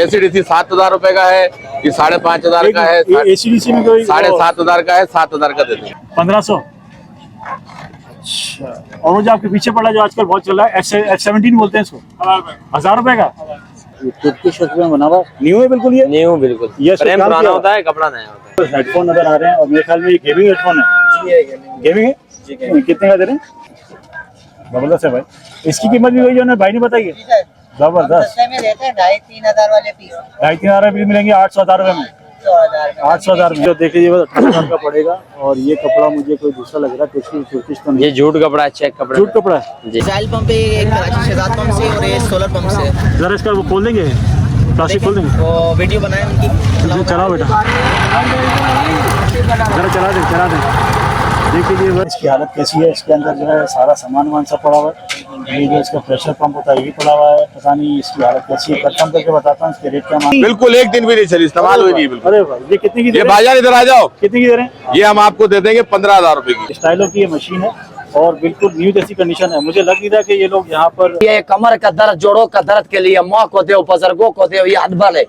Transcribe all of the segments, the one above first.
AC DC 7,000 रुपए का है, ये 5,500 का है, एसीडीसी में कोई 7,500 का है, 7,000 का देते हैं। 1500। अच्छा, और वो जो आपके पीछे पड़ा जो आजकल बहुत चल रहा है F17 बोलते हैं इसको, 1,000 रुपए का। तुर्किश में बना हुआ न्यू है बिल्कुल, ये न्यू बिल्कुल। ये फ्रेम पुराना होता है, कपड़ा नया होता है। हेडफोन नजर आ रहे हैं और मेरे ख्याल में ये गेमिंग हेडफोन है। गेमिंग है। कितने का दे रहे हैं? जबरदस्त है भाई। इसकी कीमत भी वही जो भाई ने बताई है, जबरदस्त। 2,500-3,000 वाले पीस 2,500 पीस मिलेंगे 800,000 रुपए में। 800,000 में जो देख लीजिए 18,000 का पड़ेगा। और ये कपड़ा मुझे कोई दूसरा लग रहा है, तुर्किश तो नहीं, ये जूट कपड़ा है, चेक कपड़ा। जूट कपड़ा है। जी। मिसाइल पंप है, एक कराची शहजाद पंप से और एक सोलर पंप से। जरा इसका वो खोल देंगे, प्लास्टिक खोल देंगे। वो वीडियो बनाए उनकी, चलाओ बेटा, जरा चला दे। देख लीजिए इसकी हालत कैसी है। इसके अंदर जो है सारा सामान सब पड़ा हुआ है। ये जो इसका प्रेशर पंप होता है ये पड़ा हुआ है। पता नहीं इसकी हालत कैसी है, कंफर्म करके बताता हूँ। इसके रेट क्या मांग। बिल्कुल एक दिन भी नहीं चली, इस्तेमाल हुई नहीं बिल्कुल। अरे भाई ये कितने की दे ये रहे हैं? बाजार इधर आ जाओ, कितने की दे रहे हैं? ये हम आपको दे देंगे 15,000 रुपए की। स्टाइलो की ये मशीन है और बिल्कुल न्यू जैसी कंडीशन है। मुझे लग नहीं रहा कि ये लोग यहाँ पर ये कमर का दर्द, जोड़ों का दर्द के लिए मौक होते हो, बुजुर्गों को होते हो, ये अदबल है।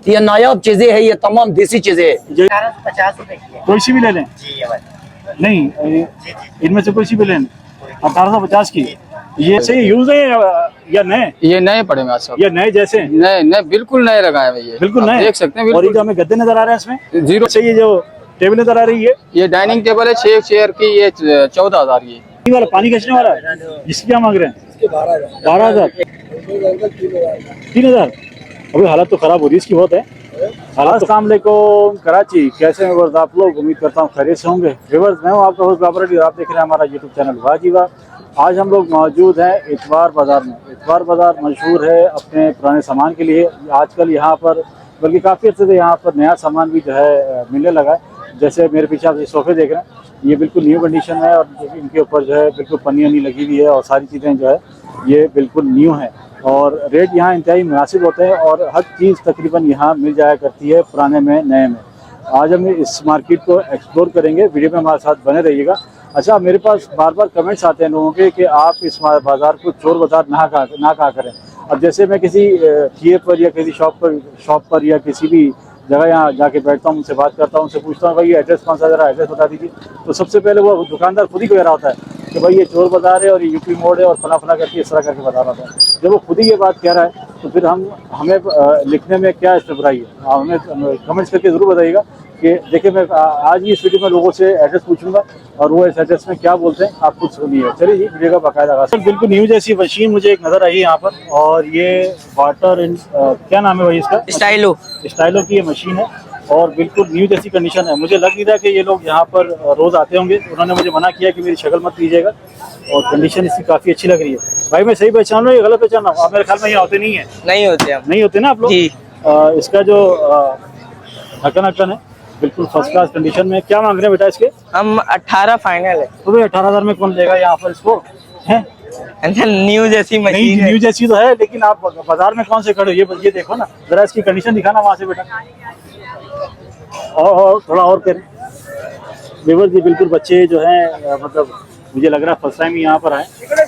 ये नायाब चीजें है, ये तमाम देसी चीजें है। 1850 रुपए की है। कोई सी भी ले लें? जी भाई। नहीं, इनमें से कोई सी भी लें। 1850 की ये सही यूज है या नए? ये नए पड़े हैं सब, ये नए जैसे हैं? नए नए बिल्कुल नए लगाए हुए, ये बिल्कुल आप नए देख सकते हैं। और ये बिल्कुल जो हमें गद्दे नजर आ रहे हैं इसमें जीरो। अच्छा, ये जो टेबल नजर आ रही है ये डाइनिंग टेबल है 6 चेयर की, ये 14,000 की। ये वाला पानी खींचने वाला इसकी क्या मांग रहे हैं? 12,000। 3,000। अभी हालत तो खराब हो रही है इसकी बहुत है हालत। अस्सलाम वालेकुम कराची, कैसे हैं वर्द आप लोग? उम्मीद करता हूँ खैरियत से होंगे। व्यूअर्स, मैं हूँ आपका होस्ट बाबर अली और आप देख रहे हैं हमारा यूट्यूब चैनल वाजीवा। आज हम लोग मौजूद हैं इतवार बाज़ार में। इतवार बाज़ार मशहूर है अपने पुराने सामान के लिए। आजकल यहाँ पर बल्कि काफ़ी अच्छे से यहाँ पर नया सामान भी जो है मिलने लगा है। जैसे मेरे पीछे आप ये सोफ़े देख रहे हैं, ये बिल्कुल न्यू कंडीशन है और इनके ऊपर जो है बिल्कुल पन्नी वन्नी लगी हुई है और सारी चीज़ें जो है ये बिल्कुल न्यू हैं। और रेट यहाँ इंतहाई मुनासिब होते हैं और हर चीज़ तकरीबन यहाँ मिल जाया करती है, पुराने में नए में। आज हम इस मार्केट को एक्सप्लोर करेंगे, वीडियो में हमारे साथ बने रहिएगा। अच्छा, मेरे पास बार बार कमेंट्स आते हैं लोगों के कि आप इस बाज़ार को चोर बाज़ार ना कहा करें। अब जैसे मैं किसी ठिए पर या किसी शॉप पर या किसी भी जगह यहाँ जाके बैठता हूँ, उनसे बात करता हूँ, उनसे पूछता हूँ भाई ये एड्रेस कौन सा, ज़रा एड्रेस बता दीजिए। तो सबसे पहले वो दुकानदार खुद ही कह रहा होता है कि भाई ये चोर बाज़ार है और ये यूपी मोड़ है और फला फला करके इस तरह करके बता रहा था। जब वो खुद ही ये बात कह रहा है तो फिर हमें लिखने में क्या इसमें बुराई है? हमें कमेंट्स करके ज़रूर बताइएगा कि देखिए मैं आज ही इस वीडियो में लोगों से एड्रेस पूछूंगा और वो इस एड्रेस में क्या बोलते हैं आप खुद सुनिए। चलिए जी, वीडियो का बाकायदा आगाज़। बिल्कुल न्यू जैसी मशीन मुझे एक नज़र आई है यहाँ पर और ये वाटर क्या नाम है भाई इसका? स्टाइलो की ये मशीन है और बिल्कुल न्यू जैसी कंडीशन है। मुझे लग नहीं रहा कि ये लोग यहाँ पर रोज़ आते होंगे। उन्होंने मुझे मना किया कि मेरी शक्ल मत लीजिएगा और कंडीशन इसकी काफ़ी अच्छी लग रही है। भाई मैं सही पहचान रहा हूँ या गलत पहचान रहा हूँ? आप मेरे ख्याल में यहाँ होते नहीं है। नहीं होते हम। नहीं होते ना आप लोग? इसका जो ढक्कन है बिल्कुल फर्स्ट क्लास कंडीशन में। क्या मांग रहे हैं बेटा इसके? हम 18 फाइनल है। तो भाई 18,000 में कौन देगा यहाँ पर इसको? है न्यू जैसी नहीं, मशीन है। न्यू जैसी तो है लेकिन आप बाजार में कौन से खड़े हो? ये देखो ना जरा, इसकी कंडीशन दिखाना वहाँ से बेटा। और थोड़ा और करें बेवर जी। बिल्कुल बच्चे जो हैं मतलब मुझे लग रहा है फर्स्ट टाइम यहाँ पर आए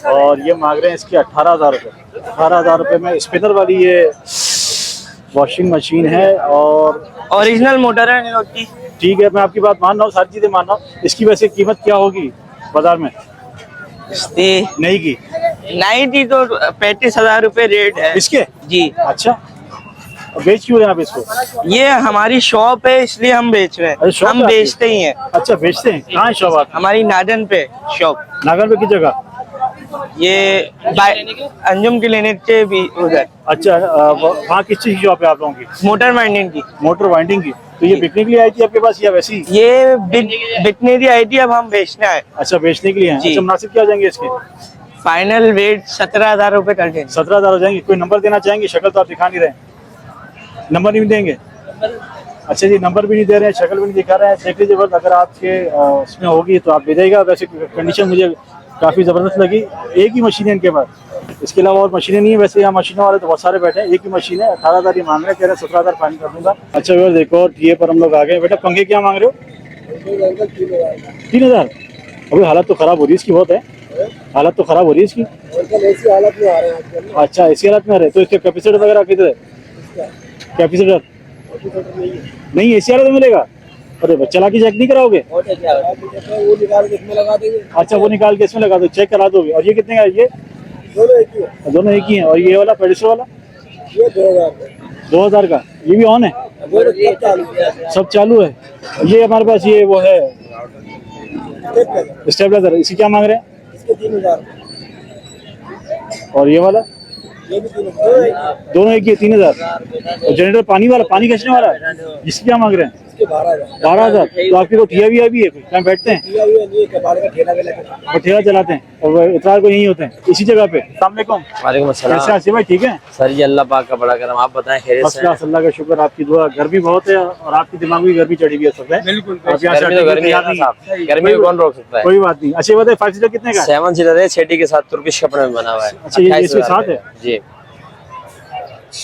और ये मांग रहे हैं इसके 18,000 रुपये। 18,000 रुपये में स्पिनर वाली ये वॉशिंग मशीन है और ओरिजिनल मोटर है इन लोग की। ठीक है, मैं आपकी बात मान रहा हूँ, सारी चीज़ें मान रहा हूँ। इसकी वैसे कीमत क्या होगी बाजार में? नहीं की नहीं थी तो 35,000 रुपए रेट है इसके जी। अच्छा, बेच क्यों रहे हैं आप इसको? ये हमारी शॉप है इसलिए हम बेच रहे अरे हैं। शॉप हम है आपकी? बेचते ही हैं। अच्छा बेचते हैं। कहाँ है शॉप आपकी? हमारी नादन पे शॉप। नागर पे की जगह? ये अंजुम क्लिनिक के भी उधर। अच्छा, वहाँ किस चीज़ की शॉप है आप लोगों की? मोटर माइंडिंग की। मोटर वाइंडिंग की। तो ये बिकने के लिए आई थी आपके पास या वैसी? ये बिकने की आई थी, अब हम बेचना है। अच्छा, बेचने के लिए हैं। जी। अच्छा, मुनासिब क्या हो जाएंगे इसके? फाइनल रेट 17,000 रुपए कर देंगे। 17,000 हो जाएंगे। कोई नंबर देना चाहेंगे? शक्ल तो आप दिखा नहीं रहे, नंबर नहीं देंगे? अच्छा जी, नंबर भी नहीं दे रहे हैं, शक्ल भी नहीं दिखा रहे हैं। देख लीजिए बस, अगर आपके उसमें होगी तो आप भेजिएगा। वैसे कंडीशन मुझे काफ़ी ज़बरदस्त लगी। एक ही मशीन है इनके पास, इसके अलावा और मशीनें नहीं है। वैसे यहाँ मशीनों वाले तो बहुत सारे बैठे हैं, एक ही मशीन है। 18,000 ये मांग रहे हैं, कह रहे हैं 17,000 फाइनल कर दूंगा। अच्छा व्यवस्था देखो, और ठिए पर हम लोग आ गए। बेटा पंखे क्या मांग रहे हो? 3,000। अभी हालत तो ख़राब हो रही है इसकी बहुत है। हालत तो ख़राब हो रही है इसकी। ऐसी हालत में आ रहे हैं। अच्छा, इसी हालत में आ रहे हैं तो इसके कैपेसिटी वगैरह किधर है? कैपेसिटर नहीं, एसी वाला तो मिलेगा। अरे बस चला के चेक नहीं कराओगे? वो निकाल के इसमें लगा देंगे। अच्छा, वो निकाल के इसमें लगा दो, चेक करा दोगे। और ये कितने का है ये? दोनों एक ही हैं। और ये वाला पेडिसो वाला? ये 2000 का। ये भी ऑन है? सब चालू है। ये हमारे पास ये वो है स्टेबलाइजर, इसी क्या मांग रहे हैं? इसके 3000। और ये वाला? ये भी 3000। दोनों एक ही है, 3000। और जनरेटर पानी वाला, पानी खींचने वाला है, जिसकी क्या मांग रहे हैं? इसके 12,000। 12,000। तो आपकी तो ठिया भी है, कहाँ बैठते हैं? ये नहीं कबाड़ का ठेला वेला का। और ठेला चलाते हैं और वो इतवार को यहीं होते हैं, इसी जगह पे। अस्सलाम वालेकुम। वालेकुम कैसे अस्सलाम। आसिफ भाई, ठीक है? सर जी अल्लाह पाक का बड़ा करम, आप बताएं खैरियत बस से? क्लास, अल्लाह का शुक्र, आपकी दुआ। गर्मी बहुत है और आपकी दिमाग में गर्मी चढ़ी हुई है सब है। बिल्कुल। आप यहाँ से गर्मी तो गर्मी है ना साहब, गर्मी को कौन रोक सकता है? कोई बात नहीं। अच्छा बताए 5 सीटर कितने का है? 7 सीटर है, छेटी के साथ तुर्किश कपड़े में बना हुआ है। अच्छा, ये 28,000 इसके साथ है? जी ये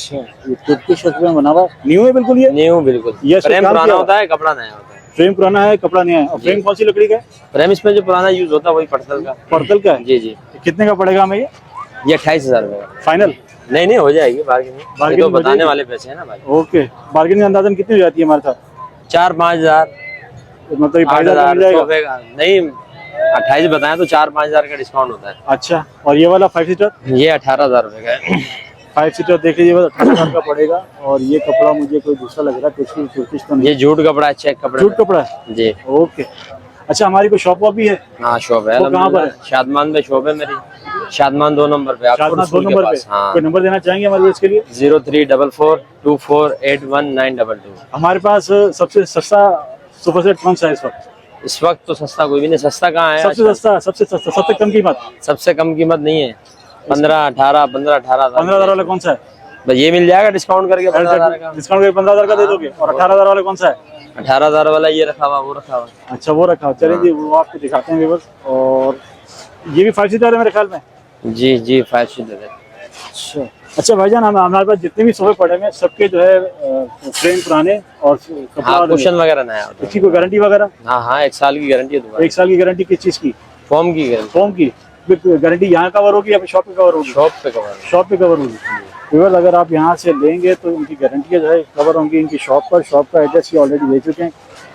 तुर्किश में बना हुआ न्यू है बिल्कुल। ये न्यू बिल्कुल। ये फ्रेम काम पुराना किया होता है, कपड़ा नया होता है। फ्रेम पुराना है, कपड़ा नया है। और फ्रेम कौन सी लकड़ी का है? फ्रेम इसमें जो पुराना यूज होता है वही पटल का। पर्तल का है? जी जी। कितने का पड़ेगा हमें ये? ये 28,000 रुपए का। फाइनल? नहीं हो जाएगी बार्गेनिंग, बार्गेनिंग तो हो बताने जाएगी? वाले पैसे है ना भाई। ओके, बार्गेनिंग अंदाजन कितनी हो जाती है हमारे साथ? 4-5 हजार, मतलब 8 हजार मिल जाएगा? सोफे का नहीं, 28 बताएं तो 4-5 हजार का डिस्काउंट होता है। अच्छा, और ये वाला 5 सीटर? ये 18,000 रुपए का है। 5 सीटर देख लीजिए, 18,000 का पड़ेगा। और ये कपड़ा मुझे कोई दूसरा लग रहा है, तुर्किश तो नहीं? ये जूट कपड़ा है, चेक कपड़ा जूट कपड़ा है? जी। ओके। अच्छा, हमारी कोई शॉप भी है? हाँ शॉप है, वो कहाँ पर है? शादमान में शॉप है मेरी, शादमान 2 नंबर पे। आपको 2 नंबर पे? हाँ। कोई नंबर देना चाहेंगे हमारे इसके लिए? 0344248192। हमारे पास सबसे सस्ता सुपर सेट कौन सा है इस वक्त? इस वक्त तो सस्ता कोई भी नहीं, सस्ता कहाँ है? सबसे सस्ता, सबसे कम कीमत? सबसे कम कीमत नहीं है, 15-18 15,000 वाला कौन सा है? बस ये मिल जाएगा डिस्काउंट करके 15,000 का। डिस्काउंट करके 15,000 का दे दोगे? और 18,000 वाला कौन सा है? 18,000 वाला ये रखा हुआ, वो रखा हुआ। अच्छा, वो रखा। चलिए जी, वो आपको दिखाते हैं व्यूअर्स। और ये भी 5 सीटर है मेरे ख्याल में? जी जी 5 सीटर है। अच्छा भाईजान, हमारे पास जितने भी सोफे पड़े हैं सबके जो है फ्रेम पुराने और कपड़ा हाँ, कुशन वगैरह नया होता है। इसकी कोई गारंटी वगैरह? हाँ 1 साल की गारंटी है दोबारा। 1 साल की गारंटी किस चीज की? फॉर्म की गारंटी। फोम की गारंटी यहाँ कवर होगी या फिर शॉप पे कवर होगी? शॉप पे कवर। शॉप पे कवर होगी। व्यूअर्स, अगर आप यहाँ से लेंगे तो उनकी गारंटी जो है कवर होंगी इनकी शॉप पर। शॉप का एड्रेस ये ऑलरेडी दे चुके हैं।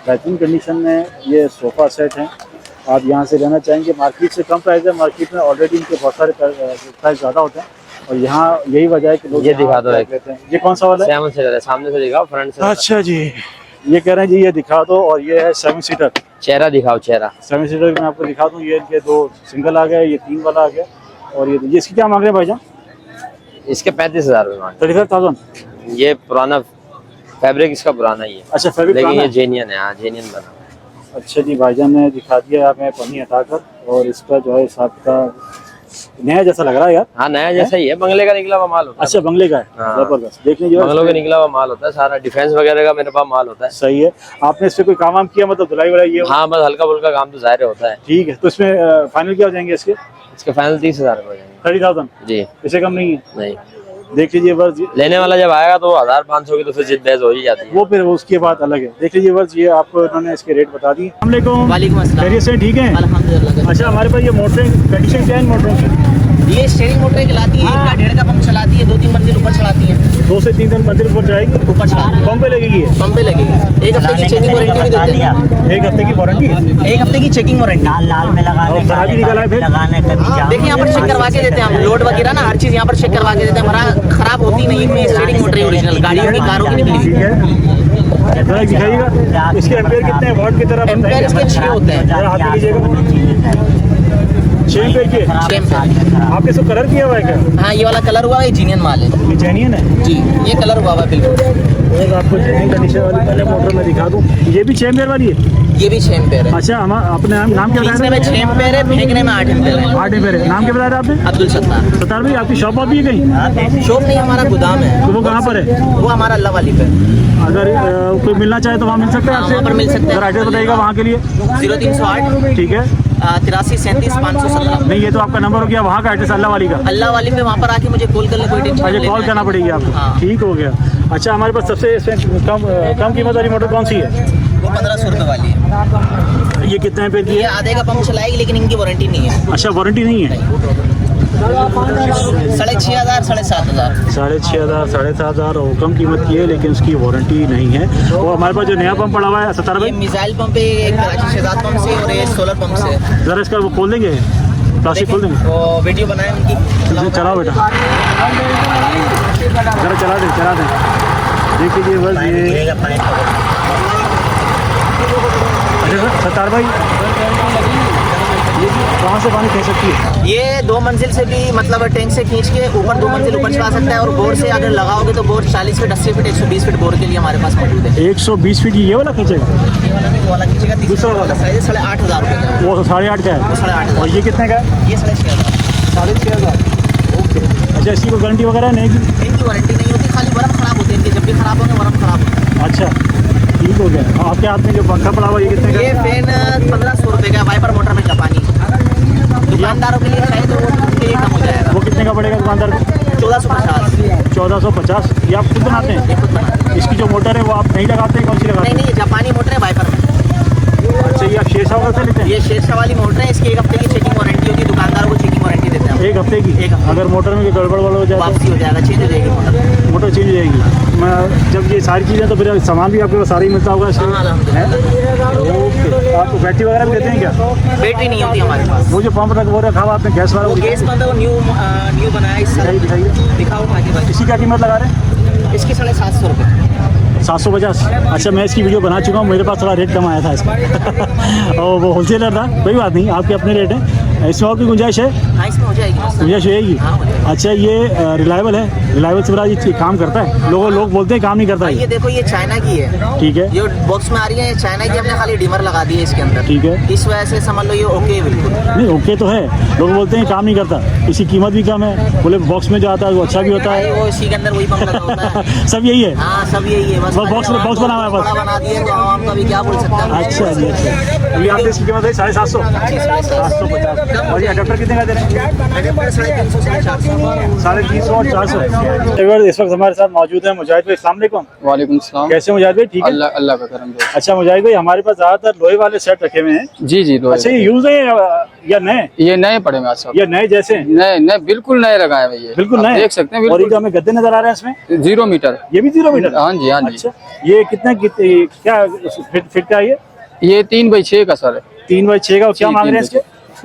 बेहतरीन कंडीशन में ये सोफा सेट है। आप यहाँ से लेना चाहेंगे, मार्केट से कम प्राइस है। मार्केट में ऑलरेडी इनके बहुत सारे प्राइस ज़्यादा होते हैं और यहाँ यही वजह है कि लोग ये दिखा दो एक। लेते हैं। ये कौन सा वाला है? 7 सीटर है, सामने से दिखाओ, फ्रंट से। अच्छा जी, ये कह रहे हैं जी ये दिखा दो। और ये है 7 सीटर। चेहरा दिखाओ, चेहरा। 7 सीटर मैं आपको दिखा दूँ। ये इनके 2 सिंगल आ गए, ये 3 वाला आ गया। और ये इसकी क्या मांग रहे हैं भाईजान? इसके 35,000 रुपए मांग। 35,000? ये पुराना फैब्रिक इसका पुराना ही है। अच्छा, फैब्रिक लेकिन पुराना ये है? जेन्यन है। हाँ जेन्यन बना। अच्छा जी, भाईजान ने दिखा दिया हमें पन्नी हटाकर। और इसका जो है साथ का नया जैसा लग रहा है यार। हाँ नया जैसा ही है, बंगले का निकला हुआ माल होता है। अच्छा, बंगले का है? हाँ। जबरदस्त। देख लीजिए, बंगलों का निकला हुआ माल होता है सारा, डिफेंस वगैरह का मेरे पास माल होता है। सही है। आपने इस पे कोई काम किया, मतलब धुलाई वुलाई ये? हाँ बस हल्का फुल्का काम तो जाहिर होता है। ठीक है। तो इसमें फाइनल क्या हो जाएंगे इसके? इसके फाइनल 30,000 रुपए हो जाएंगे। 30,000? जी। इससे कम नहीं है? नहीं, देख लीजिए बस। लेने वाला जब आएगा तो 1,500 की तो फिर जिद बहस हो ही जाती है। वो फिर उसकी बात अलग है। देख लीजिए बस, ये आपको इन्होंने इसके रेट बता दिए। अस्सलाम वालेकुम अस्सलाम। खैरियत से ठीक है? अल्हम्दुलिल्लाह। अच्छा, हमारे पास ये मोटरें कंडीशन क्या है मोटरों की? ये स्टीयरिंग मोटर चलाती है, 1 का 1.5 का पंप चलाती है, 2-3 मंजिल ऊपर चढ़ाती है। 2 से 3 मंजिल ऊपर जाएगी, ऊपर चढ़ाती है, पंप पे लगेगी ये? पंप पे लगेगी। 1 हफ्ते की चेकिंग वारंटी भी देते हैं। 1 हफ्ते की वारंटी? 1 हफ्ते की चेकिंग वारंटी। लाल में लगाने और खराबी निकला है फिर? देखिए यहाँ पर चेक करवा के देते हैं हम, लोड वगैरह ना हर चीज यहाँ पर चेक करवा के देते हैं। हमारा खराब होती नहीं है। स्टीयरिंग मोटर ओरिजिनल, गाड़ियों की, कारों की निकली। ठीक है, जरा दिखाइएगा। इसके एम्पेयर कितने हैं, वॉट की तरफ? एम्पेयर इसके 6 होते हैं। जरा हाथ में लीजिएगा। 6 एम्पेयर के? 6 एम्पेयर। आपने इसको कलर किया हुआ है क्या? हाँ, ये वाला कलर हुआ है, जीनियन माल है। ये जेन्युइन है जी, ये कलर हुआ है बिल्कुल। और आपको जेन्युइन कंडीशन वाली पहले मोटर में दिखा दूं। ये भी 6 एम्पेयर वाली है? ये भी 6 एम्पेयर है। अच्छा, हम अपने नाम क्या खींचने में बताया? 6 एम्पेयर है, फेंकने में 8 एम्पेयर है। 8 एम्पेयर है। नाम क्या बताया था आपने? अब्दुल सत्तार। सत्तार भाई, आपकी शॉप भी है कहीं? शॉप नहीं, हमारा गोदाम है। तो वो कहाँ पर है? वो हमारा अल्लाह वाली पे। अगर कोई मिलना चाहे तो वहाँ मिल सकता है आपसे? वहाँ पर मिल सकते हैं। अगर एड्रेस बताइएगा वहाँ के लिए। 0308 ठीक है। 83 37 517। नहीं, ये तो आपका नंबर हो गया, वहाँ का एड्रेस अल्लाह वाली का? अल्लाह वाली पे वहाँ पर आके मुझे कॉल कर ले, कोई टेंशन अच्छा, कॉल करना पड़ेगी आपको? हाँ। ठीक हो गया। अच्छा, हमारे पास सबसे कम कीमत वाली मोटर कौन सी है? वो 1500 रुपये वाली है। ये कितने एम्पेयर की ये है? आधे का पंप चलाएगी, लेकिन इनकी वारंटी नहीं है। अच्छा, वारंटी नहीं है? 6,500 7,500। 6,500 7,500 और कम कीमत की है, लेकिन उसकी वारंटी नहीं है। और हमारे पास जो नया पंप पड़ा हुआ है सतार ये भाई, मिसाइल पंप है, एक कराची शहजाद पंप से और एक सोलर पंप से। ज़रा इसका वो खोल देंगे, प्लास्टिक खोल देंगे। वो वीडियो बनाए उनकी। इसे चलाओ बेटा, ज़रा चला दें। देख लीजिए बस ये। अच्छा सतार भाई, ये कहाँ से पानी खींच सकती है? ये 2 मंजिल से भी मतलब टैंक से खींच के ऊपर 2 मंजिल ऊपर चला सकता है, और बोर से अगर लगाओगे तो bore 40 feet 80 feet 120 feet bore के लिए हमारे पास मौजूद है। 120 फीट ये वाला खींचेगा? ये वाला नहीं, वो वाला खींचेगा। दूसरा वाला साइज 8,500 रुपये का है। वो 8,500 का है। 8,500। और ये कितने का है? ये 6,500। 6,500। ओके। अच्छा इसकी कोई गारंटी वगैरह नहीं की? इनकी वारंटी नहीं होती, खाली वरम खराब होते हैं इनके, जब भी खराब होंगे वरम खराब होता है। अच्छा ठीक हो गया। आपके हाथ में जो पंखा पड़ा हुआ ये कितने का ये है? फैन 1,500 रुपये का है, वाइपर मोटर में जापानी। दुकानदारों के लिए चाहिए तो उसके लिए कम हो जाएगा। वो कितने का पड़ेगा दुकानदार को? 1450। 1450। ये आप खुद बनाते हैं? इसकी जो मोटर है वो आप नहीं लगाते हैं? कौन सी लगाते नहीं नहीं, ये जापानी मोटर है वाइपर में। हैं? अच्छा ये आप शेरशाह से लेते हैं? ये शेरशाह वाली मोटर है, इसकी 1 हफ्ते की चेकिंग वारंटी होगी, दुकानदारों को चेकिंग वारंटी देते हैं। 1 हफ्ते की? एक हफ्ते। अगर मोटर में कोई गड़बड़ हो जाए वापसी हो जाएगा, चेंज हो जाएगी मोटर। तो मोटर चेंज हो जाएगी। मैं जब ये सारी चीज़ें तो फिर सामान भी आपके पास सारा ही मिलता होगा इससे? हाँ, अल्हम्दुलिल्लाह। ओके। आपको बैटरी वगैरह भी देते हैं क्या? बैटरी नहीं होती हमारे पास। वो जो पंप वो रखा हुआ आपने गैस वाला, वो गैस पंप है, वो न्यू बनाया इस साल। दिखाइए। दिखाओ आगे भाई। इसकी क्या कीमत लगा रहे हैं? इसकी 750 रुपये। 750। अच्छा मैं इसकी वीडियो बना चुका हूँ, मेरे पास थोड़ा रेट कम आया था इसका। और वो होलसेलर था, कोई बात नहीं, आपके अपने रेट है। इसमें और भी गुंजाइश है? हाँ, इसमें हो जाएगी बस। गुंजाइश होएगी? अच्छा ये रिलायबल है? रिलायबल से बड़ा ये काम करता है? लोग बोलते हैं काम नहीं करता ये है। देखो, ये चाइना की है। ठीक है। ये बॉक्स में आ रही है, ये चाइना की, हमने खाली डिमर लगा दी है इसके अंदर। ठीक है। इस वजह से समझ लो ये ओके है बिल्कुल। नहीं ओके तो है, लोग बोलते हैं काम नहीं करता, इसकी कीमत भी कम है, बोले बॉक्स में जो आता है वो अच्छा भी होता है। वो इसी के अंदर वही पंप लगा होता है। सब यही है? हाँ, सब यही है। बस बॉक्स बना हुआ है बस। बड़ा बना दिए तो हम कभी क्या बोल सकते हैं। अच्छा जी। अच्छा अभी आपने इसकी कीमत है 750। 750। और ये अडेप्टर कितने का दे रहे हैं? 350 और 400। इस वक्त हमारे साथ मौजूद है मुजाहिद भाई। अस्सलाम वालेकुम। वालेकुम सलाम। कैसे मुजाहिद भाई? ठीक है अल्लाह अल्लाह का करम है। अच्छा मुजाहिद भाई, हमारे पास ज्यादातर लोहे वाले सेट रखे हुए हैं। जी जी लोहे अच्छा ये यूज है या नए? ये नए पड़े हैं सब। या नए जैसे? नए नए बिल्कुल नए लगाए हुए, ये बिल्कुल आप नए देख सकते हैं। और ये बिल्कुल जो हमें गद्दे नजर आ रहे हैं इसमें 0 मीटर। ये भी 0 मीटर? हाँ जी हाँ जी। अच्छा ये क्या फिट का है? ये 3x6 का सर है। 3x6 का। क्या जी, मांग रहे हैं 3x6 इसके?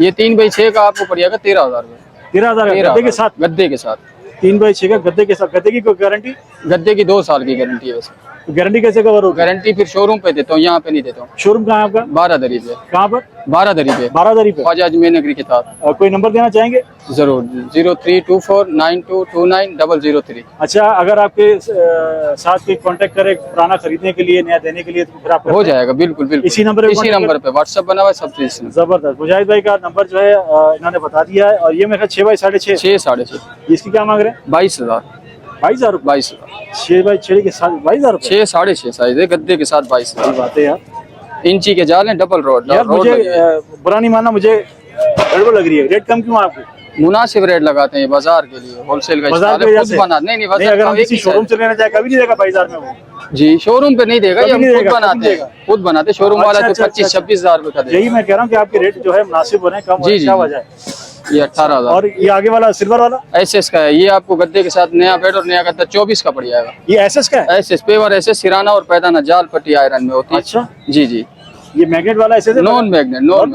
ये 3x6 का आपको पड़ेगा 13,000 रुपये। 13,000 का गद्दे के साथ? गद्दे के साथ। 3x6 का गद्दे के साथ। गद्दे की कोई गारंटी? गद्दे की 2 साल की गारंटी है वैसे। गारंटी कैसे कवर होगी? गारंटी फिर शोरूम पे देता हूँ, यहाँ पे नहीं देता हूँ। शोरूम कहाँ है आपका? 12 दरी पे। कहाँ पर? 12 दरी पे। 12 दरी पे। ख्वाजा अजमेर नगरी के साथ। कोई नंबर देना चाहेंगे? जरूर 032492290003। अच्छा अगर आपके साथ कोई कांटेक्ट करे पुराना खरीदने के लिए, नया देने के लिए, तो फिर आप हो जाएगा। बिल्कुल बिल्कुल इसी नंबर पे इसी contact नंबर पे व्हाट्सएप बना हुआ है, सब चीज। जबरदस्त। मुजाहिद भाई का नंबर जो है इन्होंने बता दिया है। और ये मेरा 6 बाई 6.5। 6 6.5। इसकी क्या मांग रहे हैं? 22,000। 22,000 रुपये? 22,000। 6 बाई 6 के साथ 22,000 रुपये? 6 6.5 साइज है गद्दे के साथ। 22,000 बात है यार। इंची के जाल हैं, डबल रोड। यार मुझे बुरा नहीं मानना, मुझे गड़बड़ लग रही है। रेट कम क्यों है आपको? मुनासिब रेट लगाते हैं बाजार के लिए, होलसेल का बाजार इस्तेमाल की है, वजह खुद से? बना नहीं नहीं अगर हम किसी शोरूम से लेना चाहे कभी नहीं देगा 22,000 में वो? जी शोरूम पे नहीं देगा, ये कभी हम नहीं खुद देगा, कभी बनाते नहीं हैं। देगा। खुद बनाते शोरूम वाला तो अच्छा, 25-26,000 रुपए का देगा। यही मैं कह रहा हूँ कि आपके रेट जो है मुनासिब बने, कम जी, जी, क्या जी। वजह है? ये 18,000। और ये आगे वाला सिल्वर वाला एसएस का है, ये आपको गद्दे के साथ नया बेड और नया गद्दा 24 का पड़ जाएगा। ये एसएस का है? एसएस पेवर एसएस सिराना और पैदाना जाल पट्टी आयरन में होती है। अच्छा जी जी। ये मैग्नेट वाला एसएस है? Non magnet. Non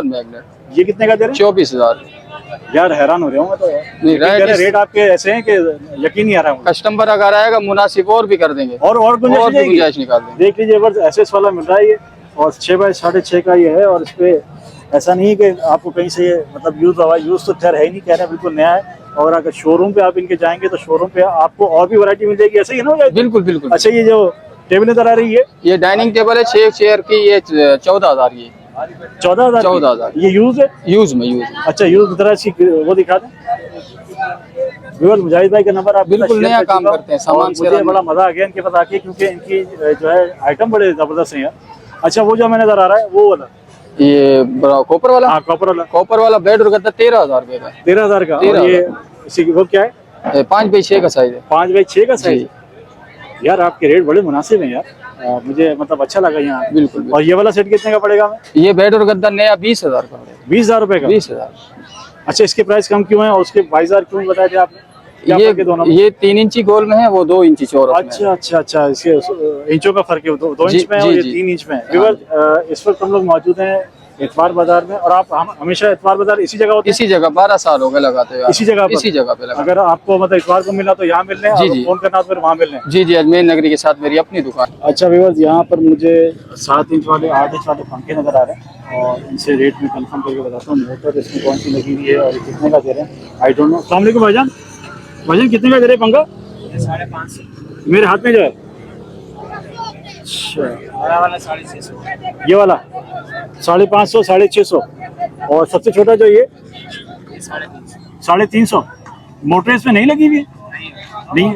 magnet. ये कितने का दे रहे हैं? 24,000। यार हैरान हो रहा हूँ मैं तो यार। नहीं रेट आपके ऐसे हैं कि यकीन नहीं आ रहा है मुझे। कस्टमर अगर आएगा मुनासिब और भी कर देंगे, और गुंजाइश और हो जाएगी? गुंजाइश निकाल देंगे। देख लीजिए बस एसएस वाला मिल रहा है ये, और 6 बाई 6.5 का ये है। और इस पे ऐसा नहीं है कि आपको कहीं से ये मतलब यूज हुआ, यूज तो खैर है ही नहीं, कह रहे हैं बिल्कुल नया है। और अगर शोरूम पे आप इनके जाएंगे तो शोरूम पे आपको और भी वैरायटी मिल जाएगी, ऐसे ही ना हो जाएगी? बिल्कुल बिल्कुल। अच्छा ये जो टेबल नजर आ रही है ये डाइनिंग टेबल है 6 चेयर की, ये 14,000 की। 14,000? 14,000। ये यूज है? यूज में। अच्छा यूज तरह इसकी वो दिखा दें। बिल्कुल मुजाहिद भाई का नंबर आप बिल्कुल नया काम करते हैं, सामान से मुझे बड़ा मजा आ गया इनके पास आके, क्योंकि इनकी जो है आइटम बड़े जबरदस्त हैं यार। अच्छा वो जो हमें नजर आ रहा है वो वाला, ये कॉपर वाला? हाँ कॉपर वाला। कॉपर वाला बेड और गद्दा 13,000 रुपए का। 13,000 का। और 13,000 ये इसी वो क्या है? 5x6 का साइज है। 5x6 का साइज। यार आपके रेट बड़े मुनासिब हैं यार, मुझे मतलब अच्छा लगा यहाँ। बिल्कुल। और ये वाला सेट कितने का पड़ेगा हमें? ये बेड और गद्दा नया 20,000 का पड़ेगा। 20,000 रुपए का? 20,000। अच्छा, इसके प्राइस कम क्यों है और उसके 22,000 क्यों बताए थे आपने? क्या फर्क है दोनों में? ये 3 इंची गोल में है, वो 2 इंची चौरस में है। अच्छा अच्छा अच्छा, इसके इंचों का फर्क है, 2 जी, इंच में है जी, और ये जी। 3 इंच में है। व्यूअर्स, इस वक्त हम लोग मौजूद हैं इतवार बाजार में, और आप हमेशा इतवार बाजार इसी जगह होते हैं? इसी जगह 12 साल हो गए लगाते हुए। इसी जगह पर? इसी जगह पे लगा। अगर आपको मतलब इतवार को मिला तो यहाँ मिलने, जी, और जी। फोन करना तो फिर वहाँ मिलने। जी जी, अजमेर नगरी के साथ मेरी अपनी दुकान। अच्छा व्यूअर्स, यहाँ पर मुझे 7 इंच वाले 8 इंच वाले पंखे नजर आ रहे हैं, और इनसे रेट में कंफर्म करके बताता हूँ मोटर इसमें कौन सी लगी हुई है और ये कितने का दे रहे हैं, आई डोंट नो। अस्सलाम वालेकुम भाईजान, भाईजान कितने का दे रहे हैं पंखा? 550 मेरे हाथ में जो है। अच्छा, वाला 650 ये वाला 550, 650, और सबसे छोटा जो ये 350। मोटर इसमें नहीं लगी हुई है? नहीं।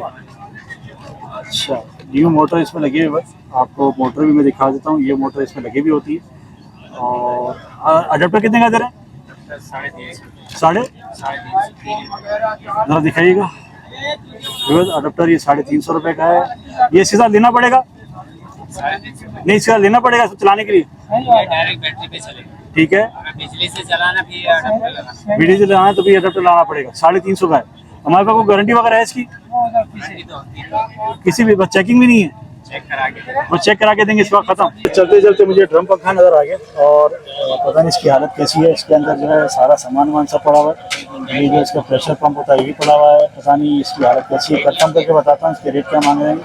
अच्छा, न्यू मोटर इसमें लगी हुई है। बस आपको मोटर भी मैं दिखा देता हूँ, ये मोटर इसमें लगी भी होती है। और अडेप्टर कितने का दे रहे हैं? 3.5 जरा दिखाइएगा। अडेप्टर ये 350 रुपए का है। ये सीधा लेना पड़ेगा? नहीं, सीधा लेना पड़ेगा इसको चलाने के लिए? डायरेक्ट बैटरी पे चलेगा। ठीक है, अगर बिजली से चलाना भी अडेप्टर लगाना। बिजली से लगाना है तो भी अडेप्टर लाना पड़ेगा। 350 का है। हमारे पास कोई गारंटी वगैरह है इसकी? किसी भी, बस चेकिंग भी नहीं है? चेक करा के बस चेक करा के देंगे, इसका खत्म। चलते चलते मुझे ड्रम पंखा नजर आ गया, और पता नहीं इसकी हालत कैसी है। इसके अंदर जो है सारा सामान सब पड़ा हुआ है। ये जो इसका प्रेशर पंप होता है ये भी पड़ा हुआ है। पता नहीं इसकी हालत कैसी है, कंफर्म करके बताता हूँ। इसके रेट क्या मांग रहे हैं,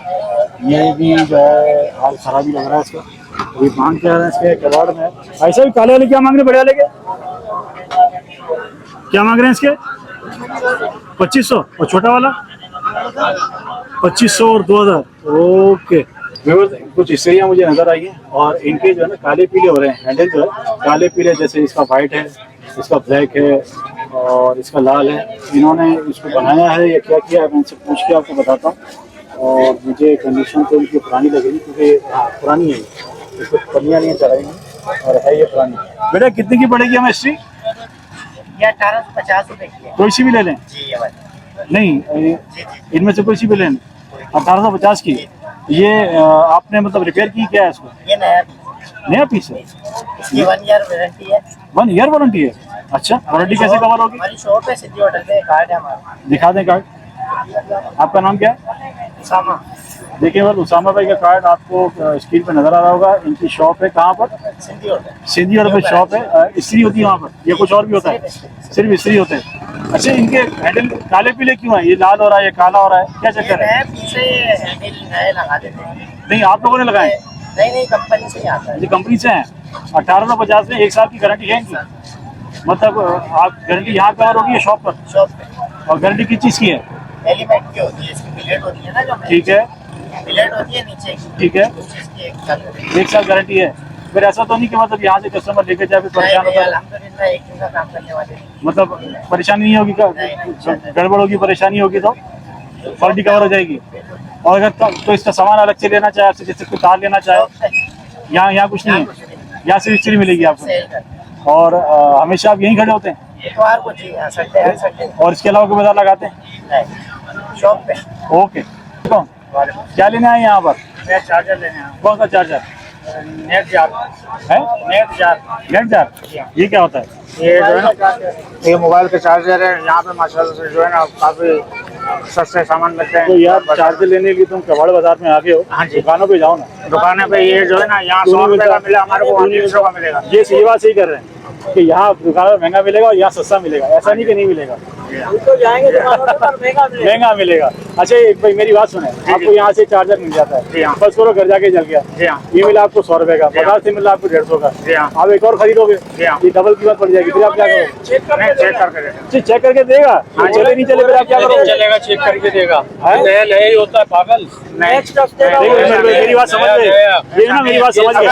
ये भी जो है हाल खराब ही लग रहा है इसका। ये मांग क्या रहे हैं इसके कबाड़ में। ऐसा भी काले वाले क्या मांग रहे हैं, बड़े वाले के क्या मांग रहे हैं इसके? 2500, और छोटा वाला 2500 और 2000। ओके, कुछ स्त्रियाँ मुझे नजर आई हैं, और इनके जो है ना काले पीले हो रहे हैं। हैंडल जो है काले पीले, जैसे इसका वाइट है, इसका ब्लैक है, और इसका लाल है। इन्होंने इसको बनाया है या क्या किया है, मैं इनसे पूछ के आपको बताता हूँ। और मुझे कंडीशन तो इनकी पुरानी लगेगी, क्योंकि पुरानी है, इसको पनियाँ नहीं चढ़ाएंगी, और है ये पुरानी। बेटा कितने की पड़ेगी हमें स्ट्री? ये 1850 रुपए की है। कोई सी भी ले लें? जी ये वाली। नहीं, इनमें से कोई सी भी लें। 1850 की। ये आपने मतलब रिपेयर की क्या है इसको? ये नया पीस है? इसकी 1 ईयर वारंटी है। 1 ईयर वारंटी है? अच्छा, वारंटी कैसे कवर होगी? हमारी शॉप है सिटी होटल पे, कार्ड है हमारा। दिखा दें कार्ड। आपका नाम क्या है? उसामा। देखिए बस, उसामा भाई का कार्ड आपको स्क्रीन पे नजर आ रहा होगा। इनकी शॉप है कहाँ पर? City hotel. सिंधी और शॉप है। इस्त्री होती है वहाँ पर, या कुछ और भी होता है? सिर्फ इस्त्री होते हैं। अच्छा, इनके हैंडल काले पीले क्यों है? ये लाल हो रहा है, ये काला हो रहा है, क्या चक्कर है? पीछे हैंडल नए लगा देते हैं। नहीं, आप लोगों ने लगाए? नहीं कंपनी से ही आता है। ये कंपनी से हैं। 1850 में 1 साल की गारंटी है इनकी? मतलब आप गारंटी यहाँ कवर होगी या शॉप पर? शॉप पे। और गारंटी किस चीज़ की है? एलिमेंट की होती है, इसकी बिलेट होती है ना, जो ठीक है, बिलेट होती है नीचे की, ठीक है, उस चीज़ की 1 साल की। 1 साल गारंटी है। फिर ऐसा तो नहीं कि मतलब यहाँ से कस्टमर लेके जाए फिर परेशान होता है? अल्हम्दुलिल्लाह 1 दिन का काम करने वाले। मतलब परेशानी नहीं होगी? गड़बड़ होगी, परेशानी होगी तो क्वालिटी कवर हो जाएगी। और अगर तो इसका सामान अलग से लेना चाहे, जैसे कोई तार लेना चाहे, यहाँ कुछ नहीं है? यहाँ सिर्फ इस्त्री मिलेगी आपको? और हमेशा आप यहीं खड़े होते हैं? इतवार को जी, हाँ, संडे है, संडे और इसके अलावा कोई बाजार लगाते हैं? नहीं, शॉप पे। ओके, क्या लेने आए यहाँ पर? मैं चार्जर लेने आया कौन सा चार्जर नेट जार है? Net jar. ये क्या होता है? ये जो है ना, ये मोबाइल के चार्जर है। यहाँ पे माशाल्लाह से जो है ना काफी सस्ते सामान लगते हैं। तो यार चार्जर लेने के लिए तुम कबाड़ बाजार में आ गए हो? हाँ जी। दुकानों पे जाओ ना। दुकान पे ये जो है ना, यहाँ 100 रुपए का मिला, हमारे को 300 का मिलेगा। ये सही बात सही कर रहे हैं कि यहाँ दुकान में महंगा मिलेगा और यहाँ सस्ता मिलेगा। ऐसा नहीं कि नहीं मिलेगा, तो जाएंगे दुकानों पर महंगा मिलेगा। अच्छा एक भाई मेरी बात सुने, आपको यहाँ से चार्जर मिल जाता जी है, हाँ। बस करो घर जाके जल गया, ये मिला आपको 100 रुपए का, बाजार से मिला आपको 150 का, आप एक और खरीदोगे, ये डबल कीमत पड़ जाएगी। फिर आप क्या करोगे? चेक करके देगा, चले नहीं चले फिर आप क्या करोगे? चलेगा, चेक करके देगा। हैं? नया नया ही होता है पागल। मेरी बात समझ गए, ये ना मेरी बात समझ गए।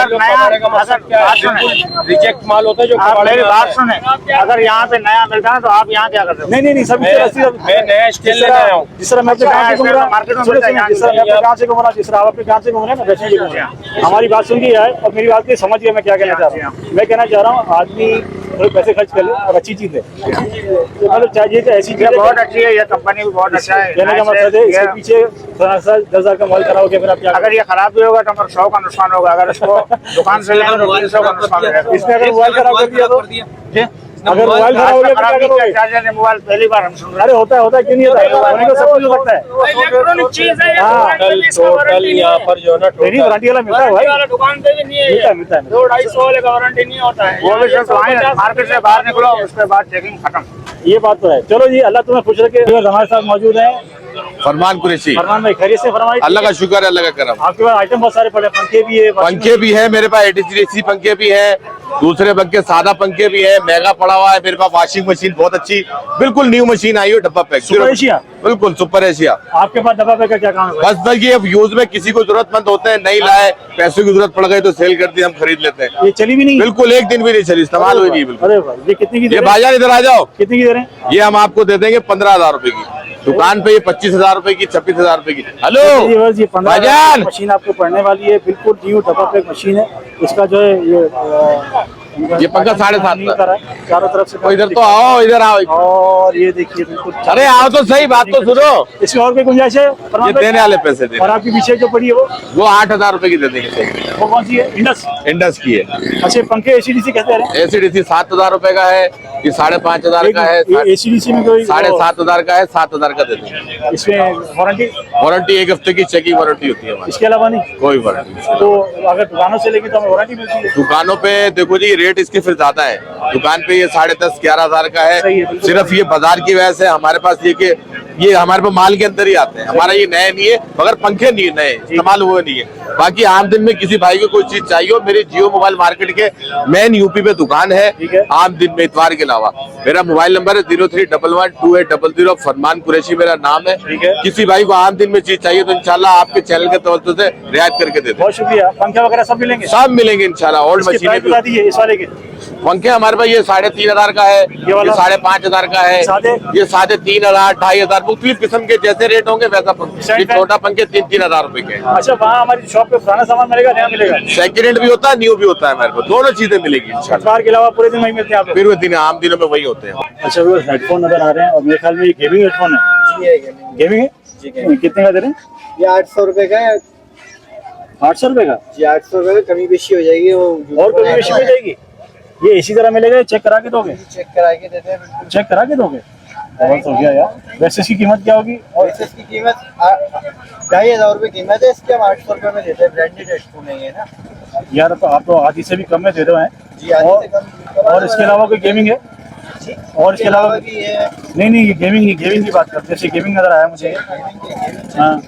रिजेक्ट माल होता है जो मेरी बात सुने, अगर यहाँ पे नया मिलता है तो आप यहाँ क्या करते हो? नहीं सब मैं नया स्केल लेने आया हूँ। जिस तरह मैं अपने गाँव से घूम रहा मार्केट में हूँ, मिलता है यहाँ। जिस तरह मैं अपने गाँव से घूम रहा हूँ, जिस तरह आप अपने गाँव से घूम रहे हैं ना, वैसे ही घूम रहे हैं। हमारी बात सुन के आए और मेरी बात की समझ गए मैं क्या कहना चाह रहा हूँ। मैं कहना चाह रहा हूँ आदमी थोड़े पैसे खर्च कर ले और अच्छी चीज है, तो मतलब चाहिए तो ऐसी चीज बहुत अच्छी है, ये कंपनी भी बहुत अच्छा है। कहने का मतलब है इसके पीछे 10,000 का माल खराब हो गया, फिर आप क्या? अगर ये खराब भी होगा तो हमारे 100 का नुकसान होगा। अगर इसको दुकान से लेंगे तो 300 का नुकसान होगा। इसने अगर मोबाइल खराब कर दिया तो अगर मोबाइल खराब हो गया तो क्या करोगे? चार्जर मोबाइल पहली बार हम सुन रहे अरे होता है क्यों नहीं होता है? होने को सब कुछ हो सकता है। इलेक्ट्रॉनिक चीज है हाँ। टोटल यहाँ पर जो है ना मेरी वारंटी वाला मिलता है भाई, दुकान पे भी नहीं है मिलता है 200-250 वाले का वारंटी नहीं होता है। वो भी सब मार्केट से बाहर निकलो उसके बाद चेकिंग खत्म। ये बात तो है। चलो जी, अल्लाह तुम्हें खुश रखे। हमारे साथ मौजूद है फरमान कुरैशी। फरमान भाई, खैरियत से फरमाइए। अल्लाह का शुक्र है, अल्लाह का करम। आपके पास आइटम बहुत सारे पड़े, पंखे भी है, पंखे भी है मेरे पास, ADC पंखे भी है, दूसरे पंखे सादा पंखे भी है, महंगा पड़ा हुआ है मेरे पास। वॉशिंग मशीन बहुत अच्छी, बिल्कुल न्यू मशीन आई है, डब्बा पैक, सुपर एशिया। बिल्कुल सुपर एशिया। आपके पास डब्बा पैक का क्या काम है? बस भाई ये अब यूज में किसी को जरूरतमंद होते हैं, नहीं लाए, पैसों की जरूरत पड़ गई तो सेल कर दी, हम खरीद लेते हैं। ये चली भी नहीं? बिल्कुल एक दिन भी नहीं चली, इस्तेमाल हुई नहीं बिल्कुल। अरे भाई, ये कितनी की दे ये रहे हैं? भाईजान इधर आ जाओ, कितनी की दे रहे हैं? ये हम आपको दे देंगे 15,000 रुपए की। दुकान पे ये 25,000 रुपए की, 26,000 रुपए की। हेलो ये 15,000 भाईजान, मशीन आपको पड़ने वाली है, बिल्कुल न्यू डब्बा पैक मशीन है। इसका जो है ये पंखा 7,500 नहीं करा है, चारों तरफ से। तो इधर तो आओ, इधर आओ। और ये देखिए बिल्कुल। अरे आओ तो सही, बात तो सुनो। इसमें और कोई गुंजाइश है? ये देने वाले पैसे दे, और आपकी पीछे जो पड़ी है वो 8,000 रुपए की दे देंगे। वो कौन सी है? इंडस। इंडस की है। अच्छा, पंखे ACDC कहते हैं? ACDC 7,000 रुपए का है, ये 5,500 का है, ACDC में कोई 7,500 का है, 7,000 का दे देंगे। इसमें वारंटी? वारंटी 1 हफ्ते की चेकिंग वारंटी होती है हमारी, इसके अलावा नहीं कोई वारंटी नहीं। तो अगर दुकानों से लेगी तो हमें वारंटी मिलती है? दुकानों पे देखो जी, रेट इसके फिर ज्यादा है। दुकान पे ये 10,500-11,000 का सही है, है। बिल्कुल। सिर्फ ये बाजार की वजह से हमारे पास ये हमारे पास माल के अंदर ही आते हैं। हमारा ये नए नहीं है, मगर पंखे नहीं नए इस्तेमाल हुए नहीं है। बाकी आम दिन में किसी भाई को कोई चीज चाहिए हो, मेरी जियो मोबाइल मार्केट के मेन यूपी पे दुकान है। आम दिन में इतवार के अलावा मेरा मोबाइल नंबर है 03112800। फरमान कुरैशी मेरा नाम है। किसी भाई को आम दिन में चीज चाहिए तो इंशाल्लाह आपके चैनल के तवज्जो से रियायत करके दे दें। बहुत शुक्रिया। पंखे वगैरह सब मिलेंगे? सब मिलेंगे इंशाल्लाह। ओल्ड मशीनें भी बता दीजिए इस वाले के। पंखे हमारे पास ये 3,500 का है, ये 5,500 का है, ये 3,500, 2,500 मुख्तलिफ किस्म के जैसे रेट होंगे वैसा पंखे। ये छोटा पंखे 3,000 रुपए के। अच्छा, वहाँ हमारी शॉप पे पुराना सामान मिलेगा, नया मिलेगा? सेकंड हैंड भी होता है, न्यू भी होता है, हमारे पास दोनों चीजें मिलेगी इंशाल्लाह। इतवार के अलावा पूरे दिन वही मिलते हैं आप? फिर वो दिन आम दिनों में वही होते हैं। अच्छा, वो हेडफोन नजर आ रहे हैं और मेरे ख्याल में ये गेमिंग हेडफोन है। गेमिंग है? कितने का दे रहे हैं? ये 800 रुपए का है। 800 रुपए का? जी 800 रुपए का, कमी बेशी हो जाएगी। वो और कमी बेशी हो जाएगी? ये इसी तरह मिलेगा, चेक करा के दोगे? चेक करा के देते हैं, बिल्कुल चेक करा के दोगे? बहुत हो गया यार। वैसे इसकी कीमत क्या होगी? और इसकी कीमत 2,500 रुपए कीमत है इसकी। हम 800 रुपए में देते हैं, ब्रांडेड हेडफोन है ये ना यार। तो आप तो आधी से भी कम में दे रहे हैं। जी, आधी से कम। और इसके अलावा कोई गेमिंग है? और इसके अलावा भी है? नहीं, ये गेमिंग की बात करते हैं। जैसे गेमिंग नजर आया मुझे। हाँ,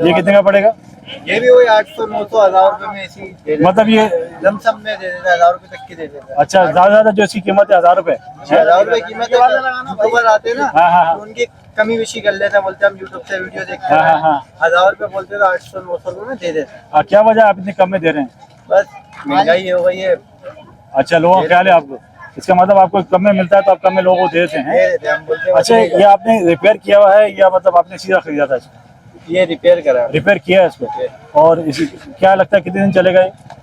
ये कितने का पड़ेगा? ये भी वही 800, 900, 1,000 रुपए में ऐसी दे देते मतलब ये हैं। लमसम में दे देते हैं, 1,000 रुपए तक की दे देते हैं। अच्छा, ज्यादा जो इसकी कीमत है 1,000 रुपए? 1,000 रुपए कीमत है। यूट्यूबर आते हैं ना, हाँ। तो उनकी कमी बेशी कर लेते हैं, बोलते हैं हम यूट्यूब से वीडियो देखते हाँ, हैं। हाँ। 1,000 रुपए बोलते हैं तो 800, 900 रुपए में दे देते हैं। क्या वजह आप इतने कम में दे रहे हैं? बस महंगाई हो गई है। अच्छा, लोगों का ख्याल है आपको? इसका मतलब आपको कम में मिलता है तो आप कम में लोगों को देते हैं? दे देते हैं, हम बोलते हैं। अच्छा, ये आपने रिपेयर किया हुआ है या मतलब आपने सीधा खरीदा था इसको? ये रिपेयर करा है। रिपेयर किया है इसको? और इसी क्या लगता है कितने दिन चलेगा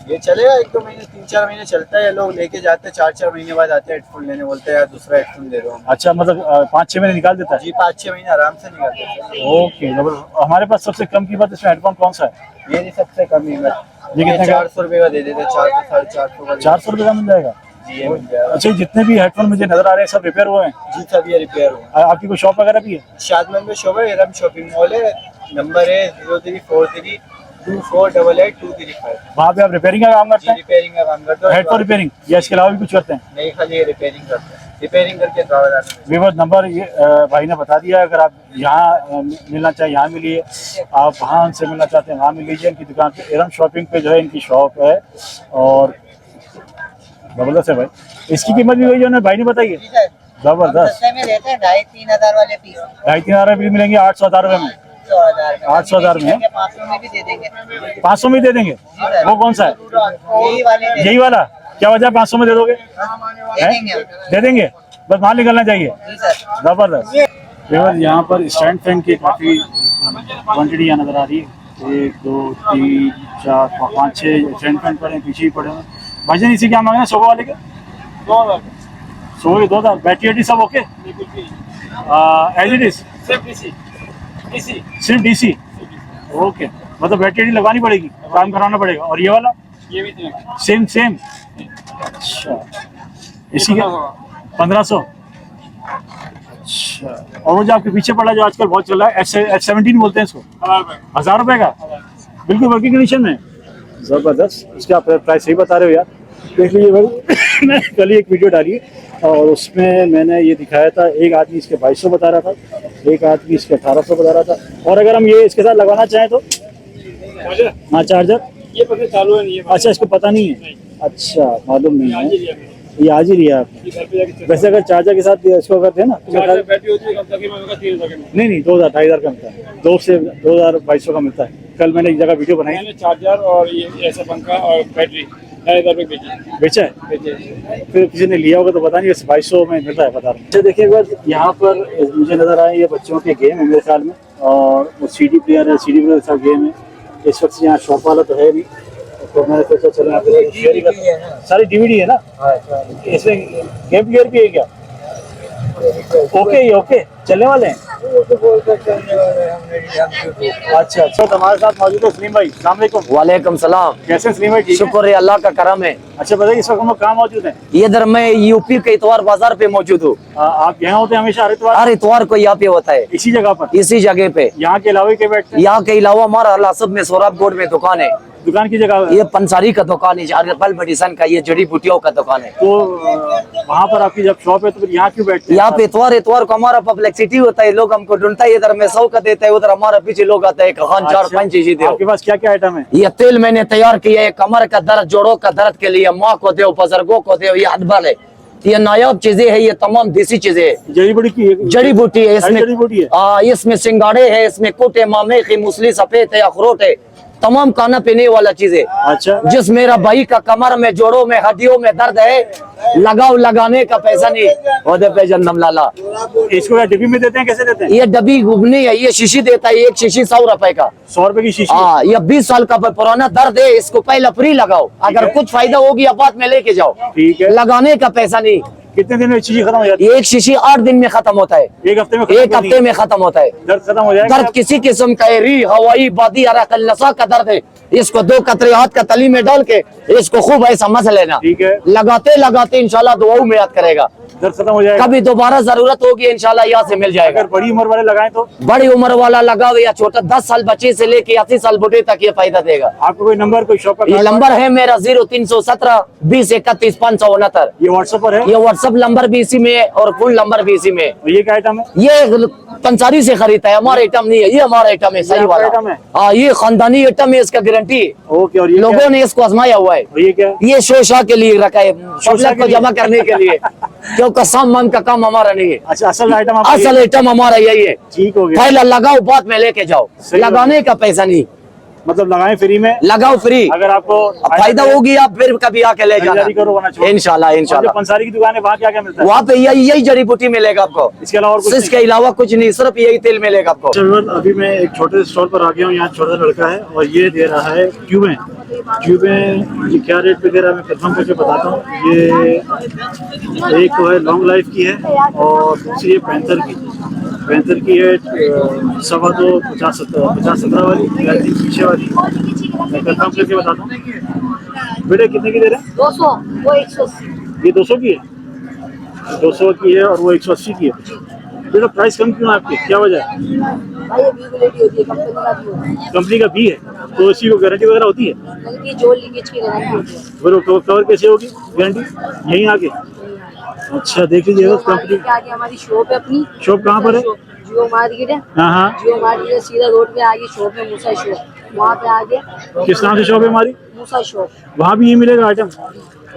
ये चलेगा 1-2 महीने, 3-4 महीने चलता है। लोग लेके जाते हैं, 4-4 महीने बाद आते हैं हेडफोन लेने, बोलते हैं यार दूसरा हेडफोन दे दो। अच्छा, मतलब 5-6 महीने निकाल देता है? जी 5-6 महीने आराम से निकालते हैं। ओके, जबरदस्त। हमारे पास सबसे कम कीमत इसमें हेडफोन कौन सा है? ये नहीं सबसे कम कीमत। ये कितने का? 400 रुपए का दे देते हैं, 400, 450 का। 400 रुपए का मिल जाएगा? जी ये मिल जाएगा। अच्छा, जितने भी हेडफोन मुझे नजर आ रहे हैं सब रिपेयर हुए हैं? जी सब ये रिपेयर हुआ। आपकी कोई शॉप वगैरह भी है? शादमंद में शॉप है, एरम शॉपिंग मॉल है। नंबर है 03432488-235। वहाँ पे आप रिपेयरिंग का काम करते हैं? रिपेयरिंग का काम करते हैं। हेडफोन रिपेयरिंग या इसके अलावा भी कुछ करते हैं? नहीं, खाली रिपेयरिंग करते हैं। रिपेयरिंग करके दवा विवो नंबर ये भाई ने बता दिया। अगर आप यहाँ मिलना चाहे यहाँ मिलिए, आप वहाँ उनसे मिलना चाहते हैं वहाँ मिल लीजिए। इनकी दुकान पे एरम शॉपिंग पे जो है इनकी शॉप है। और जबरदस्त है भाई। इसकी कीमत भी वही जो भाई ने बताई है? जबरदस्त। में देते हैं 2,500-3,000 वाले पीस। 2,500 भी मिलेंगे 800-1,000 रुपए में? 800-1,000 में 500 में भी दे देंगे। 500 में दे देंगे? वो कौन सा है? यही वाले यही वाला? क्या वजह 500 में दे दोगे? दे देंगे। दे देंगे, बस माल निकलना चाहिए। जी सर। जबरदस्त। यहाँ पर स्टैंड फैन की काफी क्वांटिटी यहाँ नजर आ रही है। 1 2 3 4 5 6 स्टैंड फैन पड़े हैं, पीछे ही पड़े हैं। भाईजान इसी क्या मांगे सोफा वाले के? 2,000। सोफे के 2,000। बैटरी सब ओके? As it is? सिर्फ डीसी? ओके, मतलब बैटरी लगवानी पड़ेगी, काम कराना पड़ेगा। और ये वाला ये भी तीन सेम सेम। अच्छा, इसी का 1500। अच्छा, और वो जो आपके पीछे पड़ा जो आजकल बहुत चल रहा है F17 बोलते हैं इसको, 1000 रुपए का, बिल्कुल वर्किंग कंडीशन में, जबरदस्त। इसका प्राइस सही बता रहे हो यार। देख लीजिए भाई, मैं कल ही एक वीडियो डाली और उसमें मैंने ये दिखाया था, एक आदमी इसके 2200 बता रहा था, एक आदमी इसके 1800 बता रहा था। और अगर हम ये इसके साथ लगाना चाहें तो हाँ, चार्जर ये पता चालू है नहीं है। अच्छा, इसको पता नहीं है। अच्छा, मालूम नहीं है, ये आज ही लिया आपने। घर पे जाके वैसे अगर चार्जर के साथ इसको करते हैं ना तो चार्जर बैटरी होती है कम से कम 3000 का। नहीं 2000 2500 का मिलता है, 2 से 2200 का मिलता है। कल मैंने एक जगह वीडियो बनाई, मैंने चार्जर और ये ऐसा पंखा और बैटरी 2500 रुपये बेची। बेचा है, फिर किसी ने लिया होगा तो पता नहीं, 2200 में मिलता है, बता रहा हूँ। अच्छा देखिए बस यहाँ पर मुझे नजर आए ये बच्चों के गेम है मेरे ख्याल में, और वो CD प्लेयर है, CD प्लेयर के साथ गेम है। इस वक्त यहाँ शॉप वाला तो है नहीं, तो मैंने सोचा चलो यहाँ पे शेयर ही करते हैं। सारी DVD है ना, इसमें गेम प्लेयर भी है क्या? ओके चलने वाले हैं। अच्छा अच्छा, तो हमारे साथ मौजूद है सलीम भाई। अस्सलाम वालेकुम। वालेकुम सलाम। कैसे हैं सलीम भाई? ठीक है? शुक्र है, अल्लाह का करम है। अच्छा बताइए, इस वक्त हम लोग कहाँ मौजूद हैं? इधर मैं यूपी के इतवार बाजार पे मौजूद हूँ। आप यहाँ होते हैं हमेशा हर इतवार? हर इतवार को यहाँ पे होता है, इसी जगह पर, इसी जगह पे। यहाँ के अलावा के बैठते हैं? यहाँ के अलावा हमारा अलासब में सोराब बोर्ड में दुकान है। दुकान की जगह ये पंसारी का दुकान है, हर्बल मेडिसन का, ये जड़ी बूटियों का दुकान है। तो वहाँ पर आपकी जब शॉप है तो फिर यहाँ क्यों बैठते हैं? यहाँ पे इतवार को हमारा पब्लिसिटी होता है, लोग हमको ढूंढता है, इधर में 100 का देता है, उधर हमारा पीछे लोग आता है, खान 4-5 चीजें दो। आपके पास क्या क्या आइटम है? ये तेल मैंने तैयार किया है, कमर का दर्द, जोड़ों का दर्द के लिए, माँ को दो, बुजुर्गों को दो, ये हर्बल है, ये नायाब चीजें है, ये तमाम देसी चीजें है, जड़ी बूटी की जड़ी बूटी है इसमें। जड़ी बूटी है? इसमें सिंगाड़े है, इसमें कुट है, मामे की मूसली, सफेद है, अखरोट है, तमाम खाना पीने वाला चीजें। अच्छा, जिस मेरा भाई का कमर में, जोड़ों में, हड्डियों में दर्द है, लगाओ, लगाने का पैसा नहीं, ओदे पे जन्नम लाला। इसको क्या डिब्बी में देते हैं, कैसे देते हैं? ये डब्बी घुगनी है, ये शीशी देता है, एक शीशी 100 रुपए का। 100 रुपए की शीशी? हाँ, ये 20 साल का पुराना दर्द है, इसको पहले फ्री लगाओ, अगर कुछ फायदा होगी अब बाद में लेके जाओ, ठीक है। लगाने का पैसा नहीं। कितने दिन में शीशी खत्म हो जाती है? एक शीशी 8 दिन में खत्म होता है, एक हफ्ते में? एक हफ्ते में खत्म होता है। दर्द खत्म हो जाएगा? दर्द किसी किस्म का है, री, हवाई, बादी, अरकल, नसा का दर्द है, इसको 2 कतरे हाथ का तली में डाल के इसको खूब ऐसा मस लेना, ठीक है। लगाते लगाते इंशाल्लाह दुआओं में याद करेगा, दर्द खत्म हो जाएगा। कभी दोबारा जरूरत होगी इंशाल्लाह यहाँ से मिल जाएगा। अगर बड़ी उम्र वाले लगाएं तो? बड़ी उम्र वाला लगाओ या छोटा, 10 साल बच्चे से लेके 80 साल बुढ़े तक ये फायदा देगा। आपको कोई नंबर, कोई शॉप ये का नंबर है मेरा 0317 20 31 569। ये व्हाट्सएप पर है? ये व्हाट्सएप नंबर भी इसी में है और फोन नंबर भी इसी में। ये क्या आइटम है? ये पंसारी से खरीदता है, हमारा आइटम नहीं है, ये हमारा आइटम है, सही आपका वाला आइटम है? हाँ, ये खानदानी आइटम है, इसका गारंटी है। ओके, और ये लोगों ने इसको आजमाया हुआ है। ये क्या है? ये शोशा के लिए रखा है, पब्लिक को लिए? जमा करने के लिए, क्योंकि सामान का काम हमारा नहीं है, अच्छा, असल आइटम आपका असल आइटम हमारा यही है। ठीक हो गया। पहले लगाओ, बाद में लेके जाओ, सही बात। लगाने का पैसा नहीं, मतलब लगाएं फ्री में, लगाओ फ्री, अगर आपको फायदा होगी आप फिर कभी आके ले जाना, खरीदारी करो, वरना छोड़ो। इंशाल्लाह और जो इंशाल्लाह। पंसारी की दुकान है वहाँ क्या क्या मिलता है? वहाँ पे यही जड़ी बूटी मिलेगा आपको, इसके अलावा और कुछ इसके अलावा कुछ नहीं, सिर्फ यही तेल मिलेगा आपको। नहीं? अभी मैं एक छोटे से स्टॉल पर आ गया हूँ, यहाँ छोटा सा लड़का है और ये दे रहा है ट्यूबें। ये क्या रेट वगैरह मैं कंफर्म करके बताता हूँ। ये एक तो है लॉन्ग लाइफ की है और दूसरी है पैंथर की। पैंथर की है 2.25 50-17 वाली, पीछे वाली मैं कंफर्म करके बताता हूँ। बेटे कितने की दे रहे हैं? 200, वो 180। ये 200 की है, 200 की है और वो 180 की है। बेटा प्राइस कम क्यों है आपकी, क्या वजह है? भाई ये बी क्वालिटी होती है, कंपनी का भी होता है, कंपनी का भी है तो इसी को गारंटी वगैरह होती है? बल्कि जो लीकेज की गारंटी होती है। फिर वो कवर कैसे होगी गारंटी? यहीं आके? अच्छा देख लीजिए कंपनी। आगे हमारी शॉप है अपनी। शॉप कहाँ पर है? जियो मार्केट है। हाँ हाँ, जियो मार्केट सीधा रोड पे आगे शॉप है, मूसा शॉप, वहाँ पे आगे। किस नाम से शॉप है हमारी? मूसा शॉप। वहाँ भी ये मिलेगा आइटम?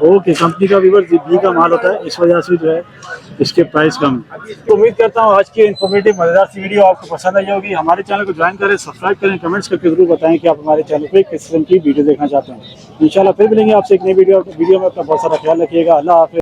ओके, कंपनी का वीवर बी का माल होता है, इस वजह से जो है इसके प्राइस कम है। तो उम्मीद करता हूँ आज की इन्फॉर्मेटिव मजेदार सी वीडियो आपको पसंद आई होगी। हमारे चैनल को ज्वाइन करें, सब्सक्राइब करें, कमेंट्स करके जरूर बताएं कि आप हमारे चैनल पे किस किस्म की वीडियो देखना चाहते हैं। इंशाल्लाह फिर मिलेंगे आपसे एक नई वीडियो में। अपना बहुत सारा ख्याल रखिएगा। अल्लाह हाफिज़।